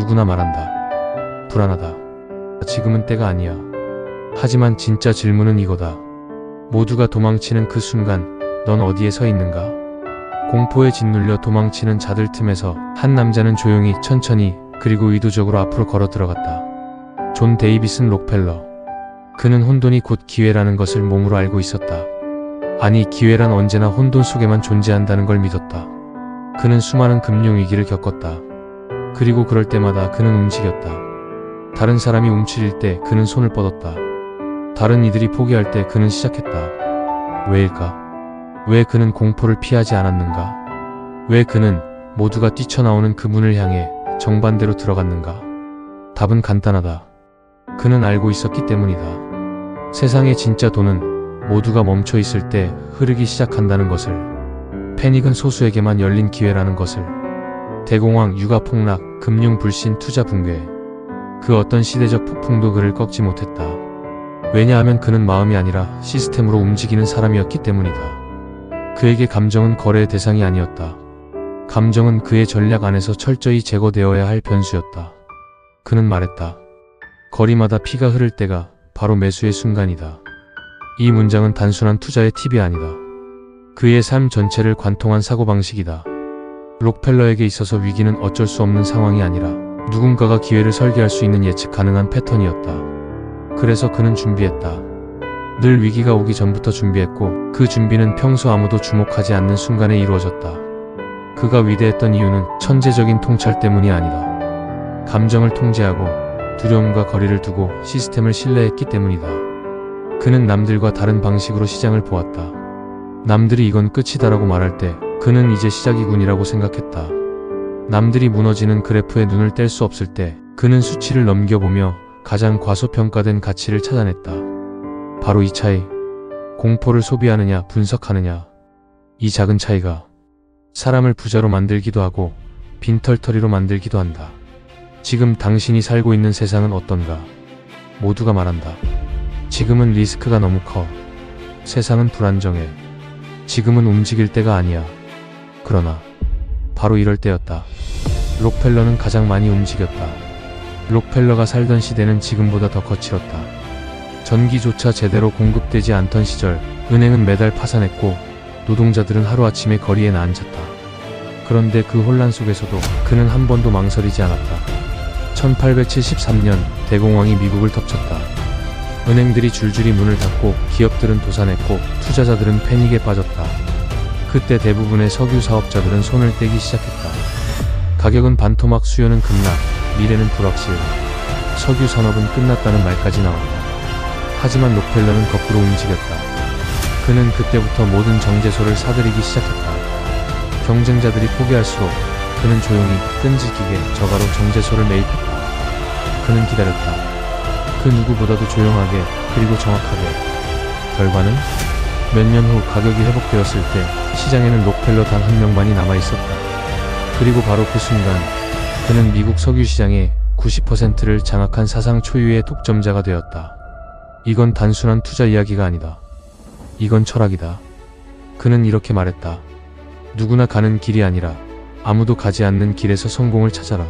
누구나 말한다. 불안하다. 지금은 때가 아니야. 하지만 진짜 질문은 이거다. 모두가 도망치는 그 순간 넌 어디에 서 있는가? 공포에 짓눌려 도망치는 자들 틈에서 한 남자는 조용히 천천히 그리고 의도적으로 앞으로 걸어 들어갔다. 존 데이비슨 록펠러. 그는 혼돈이 곧 기회라는 것을 몸으로 알고 있었다. 아니, 기회란 언제나 혼돈 속에만 존재한다는 걸 믿었다. 그는 수많은 금융위기를 겪었다. 그리고 그럴 때마다 그는 움직였다. 다른 사람이 움츠릴 때 그는 손을 뻗었다. 다른 이들이 포기할 때 그는 시작했다. 왜일까? 왜 그는 공포를 피하지 않았는가? 왜 그는 모두가 뛰쳐나오는 그 문을 향해 정반대로 들어갔는가? 답은 간단하다. 그는 알고 있었기 때문이다. 세상의 진짜 돈은 모두가 멈춰 있을 때 흐르기 시작한다는 것을, 패닉은 소수에게만 열린 기회라는 것을. 대공황, 육아폭락, 금융 불신, 투자 붕괴, 그 어떤 시대적 폭풍도 그를 꺾지 못했다. 왜냐하면 그는 마음이 아니라 시스템으로 움직이는 사람이었기 때문이다. 그에게 감정은 거래의 대상이 아니었다. 감정은 그의 전략 안에서 철저히 제거되어야 할 변수였다. 그는 말했다. 거리마다 피가 흐를 때가 바로 매수의 순간이다. 이 문장은 단순한 투자의 팁이 아니다. 그의 삶 전체를 관통한 사고방식이다. 록펠러에게 있어서 위기는 어쩔 수 없는 상황이 아니라 누군가가 기회를 설계할 수 있는 예측 가능한 패턴이었다. 그래서 그는 준비했다. 늘 위기가 오기 전부터 준비했고, 그 준비는 평소 아무도 주목하지 않는 순간에 이루어졌다. 그가 위대했던 이유는 천재적인 통찰 때문이 아니다. 감정을 통제하고 두려움과 거리를 두고 시스템을 신뢰했기 때문이다. 그는 남들과 다른 방식으로 시장을 보았다. 남들이 이건 끝이다라고 말할 때 그는 이제 시작이군이라고 생각했다. 남들이 무너지는 그래프에 눈을 뗄 수 없을 때 그는 수치를 넘겨보며 가장 과소평가된 가치를 찾아냈다. 바로 이 차이. 공포를 소비하느냐 분석하느냐. 이 작은 차이가 사람을 부자로 만들기도 하고 빈털터리로 만들기도 한다. 지금 당신이 살고 있는 세상은 어떤가? 모두가 말한다. 지금은 리스크가 너무 커. 세상은 불안정해. 지금은 움직일 때가 아니야. 그러나 바로 이럴 때였다. 록펠러는 가장 많이 움직였다. 록펠러가 살던 시대는 지금보다 더 거칠었다. 전기조차 제대로 공급되지 않던 시절, 은행은 매달 파산했고 노동자들은 하루아침에 거리에 나앉았다. 그런데 그 혼란 속에서도 그는 한 번도 망설이지 않았다. 1873년 대공황이 미국을 덮쳤다. 은행들이 줄줄이 문을 닫고 기업들은 도산했고 투자자들은 패닉에 빠졌다. 그때 대부분의 석유 사업자들은 손을 떼기 시작했다. 가격은 반토막, 수요는 급락, 미래는 불확실, 석유 산업은 끝났다는 말까지 나왔다. 하지만 록펠러는 거꾸로 움직였다. 그는 그때부터 모든 정제소를 사들이기 시작했다. 경쟁자들이 포기할수록 그는 조용히 끈질기게 저가로 정제소를 매입했다. 그는 기다렸다. 그 누구보다도 조용하게 그리고 정확하게. 결과는 몇 년 후 가격이 회복되었을 때 시장에는 록펠러 단 한 명만이 남아있었다. 그리고 바로 그 순간 그는 미국 석유 시장의 90%를 장악한 사상 초유의 독점자가 되었다. 이건 단순한 투자 이야기가 아니다. 이건 철학이다. 그는 이렇게 말했다. 누구나 가는 길이 아니라 아무도 가지 않는 길에서 성공을 찾아라.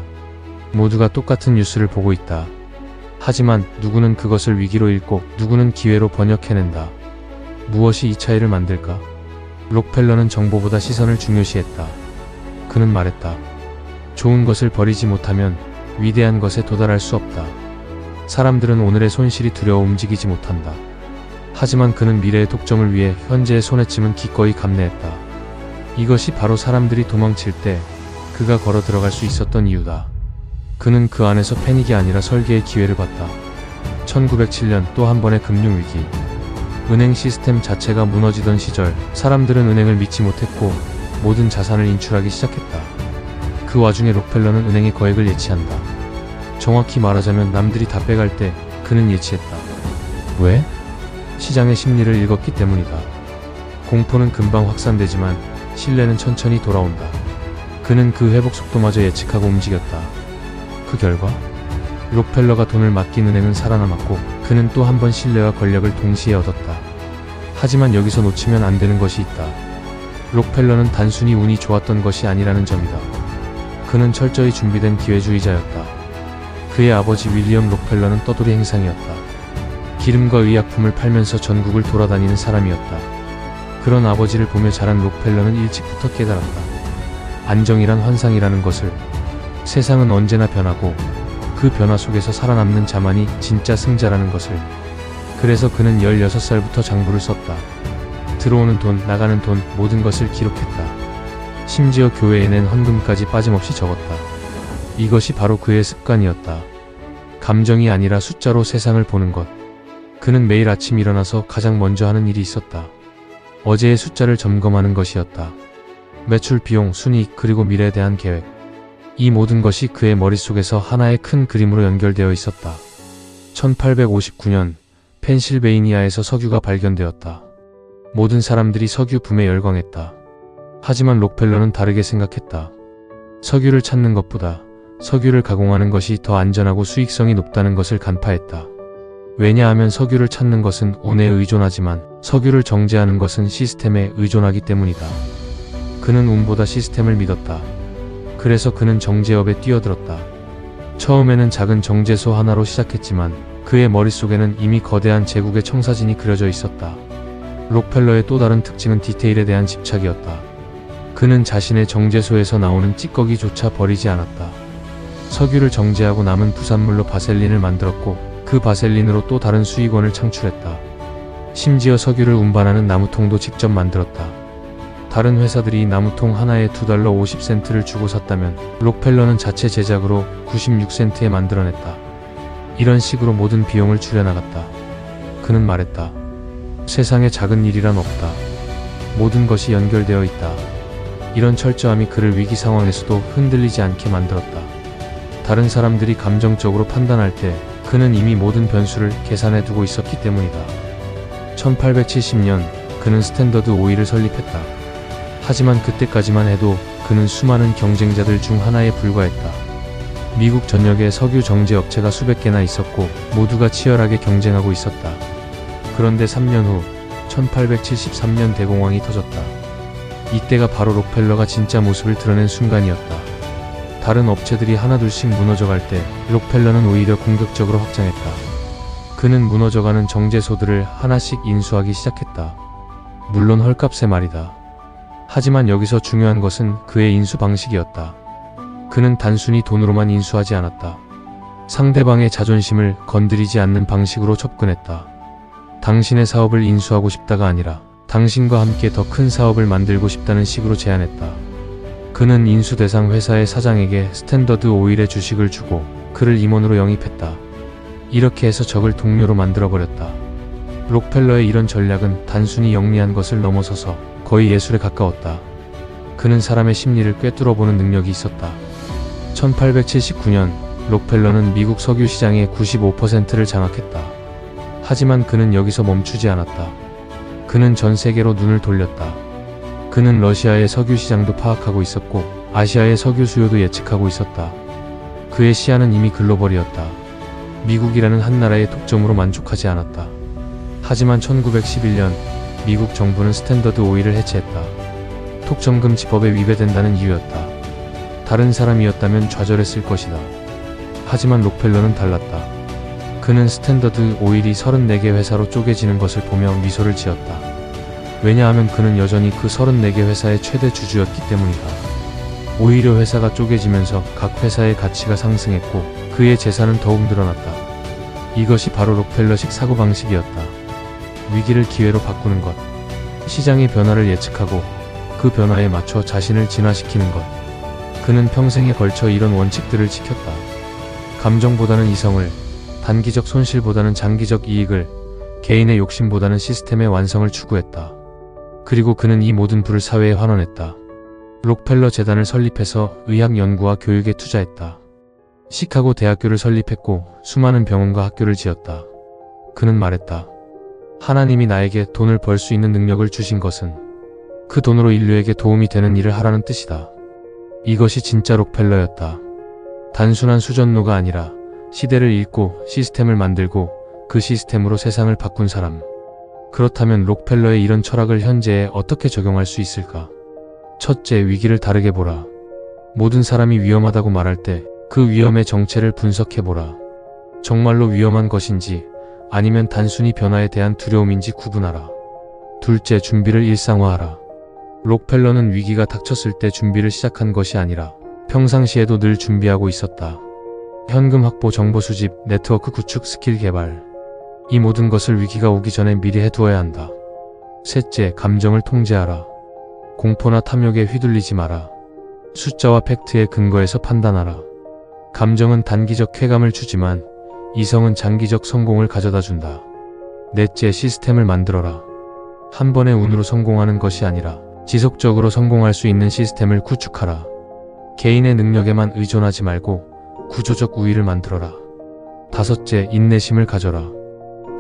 모두가 똑같은 뉴스를 보고 있다. 하지만 누구는 그것을 위기로 읽고 누구는 기회로 번역해낸다. 무엇이 이 차이를 만들까? 록펠러는 정보보다 시선을 중요시했다. 그는 말했다. 좋은 것을 버리지 못하면 위대한 것에 도달할 수 없다. 사람들은 오늘의 손실이 두려워 움직이지 못한다. 하지만 그는 미래의 독점을 위해 현재의 손해침은 기꺼이 감내했다. 이것이 바로 사람들이 도망칠 때 그가 걸어 들어갈 수 있었던 이유다. 그는 그 안에서 패닉이 아니라 설계의 기회를 봤다. 1907년 또 한 번의 금융위기. 은행 시스템 자체가 무너지던 시절, 사람들은 은행을 믿지 못했고 모든 자산을 인출하기 시작했다. 그 와중에 록펠러는 은행의 거액을 예치한다. 정확히 말하자면 남들이 다 빼갈 때 그는 예치했다. 왜? 시장의 심리를 읽었기 때문이다. 공포는 금방 확산되지만 신뢰는 천천히 돌아온다. 그는 그 회복 속도마저 예측하고 움직였다. 그 결과 록펠러가 돈을 맡긴 은행은 살아남았고 그는 또 한 번 신뢰와 권력을 동시에 얻었다. 하지만 여기서 놓치면 안 되는 것이 있다. 록펠러는 단순히 운이 좋았던 것이 아니라는 점이다. 그는 철저히 준비된 기회주의자였다. 그의 아버지 윌리엄 록펠러는 떠돌이 행상이었다. 기름과 의약품을 팔면서 전국을 돌아다니는 사람이었다. 그런 아버지를 보며 자란 록펠러는 일찍부터 깨달았다. 안정이란 환상이라는 것을. 세상은 언제나 변하고 그 변화 속에서 살아남는 자만이 진짜 승자라는 것을. 그래서 그는 16살부터 장부를 썼다. 들어오는 돈, 나가는 돈, 모든 것을 기록했다. 심지어 교회에 낸 헌금까지 빠짐없이 적었다. 이것이 바로 그의 습관이었다. 감정이 아니라 숫자로 세상을 보는 것. 그는 매일 아침 일어나서 가장 먼저 하는 일이 있었다. 어제의 숫자를 점검하는 것이었다. 매출, 비용, 순이익, 그리고 미래에 대한 계획. 이 모든 것이 그의 머릿속에서 하나의 큰 그림으로 연결되어 있었다. 1859년 펜실베이니아에서 석유가 발견되었다. 모든 사람들이 석유 붐에 열광했다. 하지만 록펠러는 다르게 생각했다. 석유를 찾는 것보다 석유를 가공하는 것이 더 안전하고 수익성이 높다는 것을 간파했다. 왜냐하면 석유를 찾는 것은 운에 의존하지만 석유를 정제하는 것은 시스템에 의존하기 때문이다. 그는 운보다 시스템을 믿었다. 그래서 그는 정제업에 뛰어들었다. 처음에는 작은 정제소 하나로 시작했지만 그의 머릿속에는 이미 거대한 제국의 청사진이 그려져 있었다. 록펠러의 또 다른 특징은 디테일에 대한 집착이었다. 그는 자신의 정제소에서 나오는 찌꺼기조차 버리지 않았다. 석유를 정제하고 남은 부산물로 바셀린을 만들었고 그 바셀린으로 또 다른 수익원을 창출했다. 심지어 석유를 운반하는 나무통도 직접 만들었다. 다른 회사들이 나무통 하나에 $2 50센트를 주고 샀다면 록펠러는 자체 제작으로 96센트에 만들어냈다. 이런 식으로 모든 비용을 줄여나갔다. 그는 말했다. 세상에 작은 일이란 없다. 모든 것이 연결되어 있다. 이런 철저함이 그를 위기 상황에서도 흔들리지 않게 만들었다. 다른 사람들이 감정적으로 판단할 때 그는 이미 모든 변수를 계산해 두고 있었기 때문이다. 1870년 그는 스탠더드 오일을 설립했다. 하지만 그때까지만 해도 그는 수많은 경쟁자들 중 하나에 불과했다. 미국 전역에 석유 정제 업체가 수백 개나 있었고 모두가 치열하게 경쟁하고 있었다. 그런데 3년 후 1873년 대공황이 터졌다. 이때가 바로 록펠러가 진짜 모습을 드러낸 순간이었다. 다른 업체들이 하나둘씩 무너져갈 때 록펠러는 오히려 공격적으로 확장했다. 그는 무너져가는 정제소들을 하나씩 인수하기 시작했다. 물론 헐값에 말이다. 하지만 여기서 중요한 것은 그의 인수 방식이었다. 그는 단순히 돈으로만 인수하지 않았다. 상대방의 자존심을 건드리지 않는 방식으로 접근했다. 당신의 사업을 인수하고 싶다가 아니라 당신과 함께 더 큰 사업을 만들고 싶다는 식으로 제안했다. 그는 인수 대상 회사의 사장에게 스탠더드 오일의 주식을 주고 그를 임원으로 영입했다. 이렇게 해서 적을 동료로 만들어버렸다. 록펠러의 이런 전략은 단순히 영리한 것을 넘어서서 거의 예술에 가까웠다. 그는 사람의 심리를 꿰뚫어보는 능력이 있었다. 1879년 록펠러는 미국 석유 시장의 95%를 장악했다. 하지만 그는 여기서 멈추지 않았다. 그는 전 세계로 눈을 돌렸다. 그는 러시아의 석유 시장도 파악하고 있었고 아시아의 석유 수요도 예측하고 있었다. 그의 시야는 이미 글로벌이었다. 미국이라는 한 나라의 독점으로 만족하지 않았다. 하지만 1911년 미국 정부는 스탠더드 오일을 해체했다. 톡정금지법에 위배된다는 이유였다. 다른 사람이었다면 좌절했을 것이다. 하지만 록펠러는 달랐다. 그는 스탠더드 오일이 34개 회사로 쪼개지는 것을 보며 미소를 지었다. 왜냐하면 그는 여전히 그 34개 회사의 최대 주주였기 때문이다. 오히려 회사가 쪼개지면서 각 회사의 가치가 상승했고 그의 재산은 더욱 늘어났다. 이것이 바로 록펠러식 사고방식이었다. 위기를 기회로 바꾸는 것, 시장의 변화를 예측하고 그 변화에 맞춰 자신을 진화시키는 것. 그는 평생에 걸쳐 이런 원칙들을 지켰다. 감정보다는 이성을, 단기적 손실보다는 장기적 이익을, 개인의 욕심보다는 시스템의 완성을 추구했다. 그리고 그는 이 모든 부를 사회에 환원했다. 록펠러 재단을 설립해서 의학 연구와 교육에 투자했다. 시카고 대학교를 설립했고 수많은 병원과 학교를 지었다. 그는 말했다. 하나님이 나에게 돈을 벌 수 있는 능력을 주신 것은 그 돈으로 인류에게 도움이 되는 일을 하라는 뜻이다. 이것이 진짜 록펠러였다. 단순한 수전노가 아니라 시대를 읽고 시스템을 만들고 그 시스템으로 세상을 바꾼 사람. 그렇다면 록펠러의 이런 철학을 현재에 어떻게 적용할 수 있을까? 첫째, 위기를 다르게 보라. 모든 사람이 위험하다고 말할 때 그 위험의 정체를 분석해보라. 정말로 위험한 것인지 아니면 단순히 변화에 대한 두려움인지 구분하라. 둘째, 준비를 일상화하라. 록펠러는 위기가 닥쳤을 때 준비를 시작한 것이 아니라 평상시에도 늘 준비하고 있었다. 현금 확보, 정보 수집, 네트워크 구축, 스킬 개발. 이 모든 것을 위기가 오기 전에 미리 해두어야 한다. 셋째, 감정을 통제하라. 공포나 탐욕에 휘둘리지 마라. 숫자와 팩트의 근거에서 판단하라. 감정은 단기적 쾌감을 주지만 이성은 장기적 성공을 가져다 준다. 넷째, 시스템을 만들어라. 한 번의 운으로 성공하는 것이 아니라 지속적으로 성공할 수 있는 시스템을 구축하라. 개인의 능력에만 의존하지 말고 구조적 우위를 만들어라. 다섯째, 인내심을 가져라.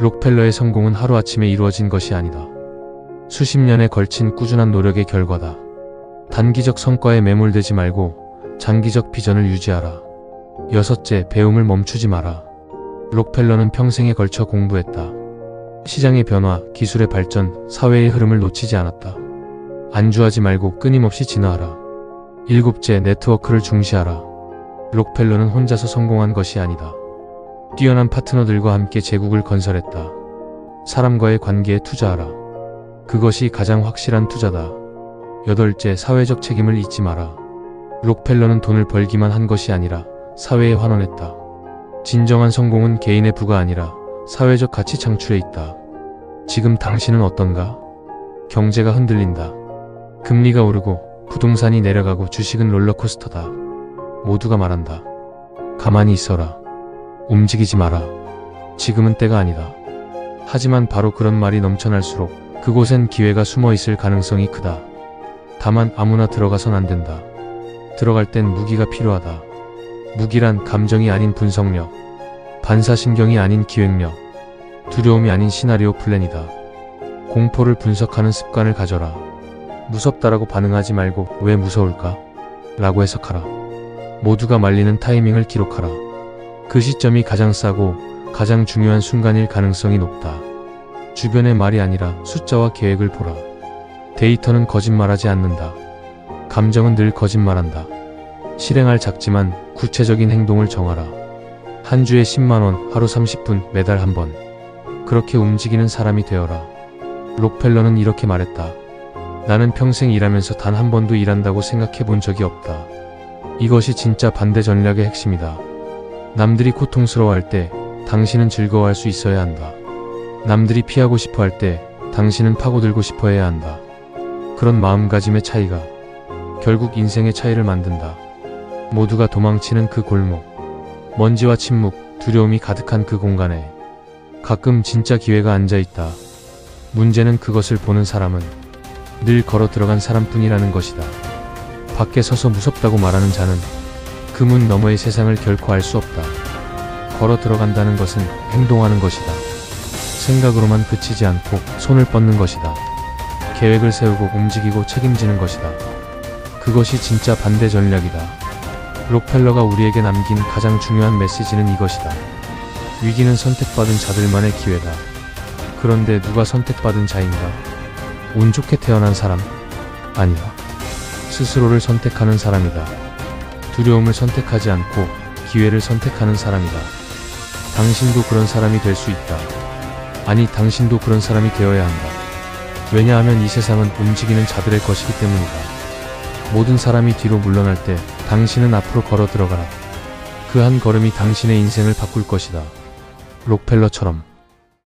록펠러의 성공은 하루아침에 이루어진 것이 아니다. 수십 년에 걸친 꾸준한 노력의 결과다. 단기적 성과에 매몰되지 말고 장기적 비전을 유지하라. 여섯째, 배움을 멈추지 마라. 록펠러는 평생에 걸쳐 공부했다. 시장의 변화, 기술의 발전, 사회의 흐름을 놓치지 않았다. 안주하지 말고 끊임없이 진화하라. 일곱째, 네트워크를 중시하라. 록펠러는 혼자서 성공한 것이 아니다. 뛰어난 파트너들과 함께 제국을 건설했다. 사람과의 관계에 투자하라. 그것이 가장 확실한 투자다. 여덟째, 사회적 책임을 잊지 마라. 록펠러는 돈을 벌기만 한 것이 아니라 사회에 환원했다. 진정한 성공은 개인의 부가 아니라 사회적 가치 창출에 있다. 지금 당신은 어떤가? 경제가 흔들린다. 금리가 오르고 부동산이 내려가고 주식은 롤러코스터다. 모두가 말한다. 가만히 있어라. 움직이지 마라. 지금은 때가 아니다. 하지만 바로 그런 말이 넘쳐날수록 그곳엔 기회가 숨어 있을 가능성이 크다. 다만 아무나 들어가선 안 된다. 들어갈 땐 무기가 필요하다. 무기란 감정이 아닌 분석력, 반사신경이 아닌 기획력, 두려움이 아닌 시나리오 플랜이다. 공포를 분석하는 습관을 가져라. 무섭다라고 반응하지 말고 왜 무서울까? 라고 해석하라. 모두가 말리는 타이밍을 기록하라. 그 시점이 가장 싸고 가장 중요한 순간일 가능성이 높다. 주변의 말이 아니라 숫자와 계획을 보라. 데이터는 거짓말하지 않는다. 감정은 늘 거짓말한다. 실행할 작지만 구체적인 행동을 정하라. 한 주에 10만원, 하루 30분, 매달 한 번. 그렇게 움직이는 사람이 되어라. 록펠러는 이렇게 말했다. 나는 평생 일하면서 단 한 번도 일한다고 생각해 본 적이 없다. 이것이 진짜 반대 전략의 핵심이다. 남들이 고통스러워할 때 당신은 즐거워할 수 있어야 한다. 남들이 피하고 싶어 할 때 당신은 파고들고 싶어 해야 한다. 그런 마음가짐의 차이가 결국 인생의 차이를 만든다. 모두가 도망치는 그 골목, 먼지와 침묵, 두려움이 가득한 그 공간에 가끔 진짜 기회가 앉아있다. 문제는 그것을 보는 사람은 늘 걸어 들어간 사람뿐이라는 것이다. 밖에 서서 무섭다고 말하는 자는 그 문 너머의 세상을 결코 알 수 없다. 걸어 들어간다는 것은 행동하는 것이다. 생각으로만 그치지 않고 손을 뻗는 것이다. 계획을 세우고 움직이고 책임지는 것이다. 그것이 진짜 반대 전략이다. 록펠러가 우리에게 남긴 가장 중요한 메시지는 이것이다. 위기는 선택받은 자들만의 기회다. 그런데 누가 선택받은 자인가? 운 좋게 태어난 사람? 아니다. 스스로를 선택하는 사람이다. 두려움을 선택하지 않고 기회를 선택하는 사람이다. 당신도 그런 사람이 될 수 있다. 아니, 당신도 그런 사람이 되어야 한다. 왜냐하면 이 세상은 움직이는 자들의 것이기 때문이다. 모든 사람이 뒤로 물러날 때 당신은 앞으로 걸어 들어가라. 그 한 걸음이 당신의 인생을 바꿀 것이다. 록펠러처럼.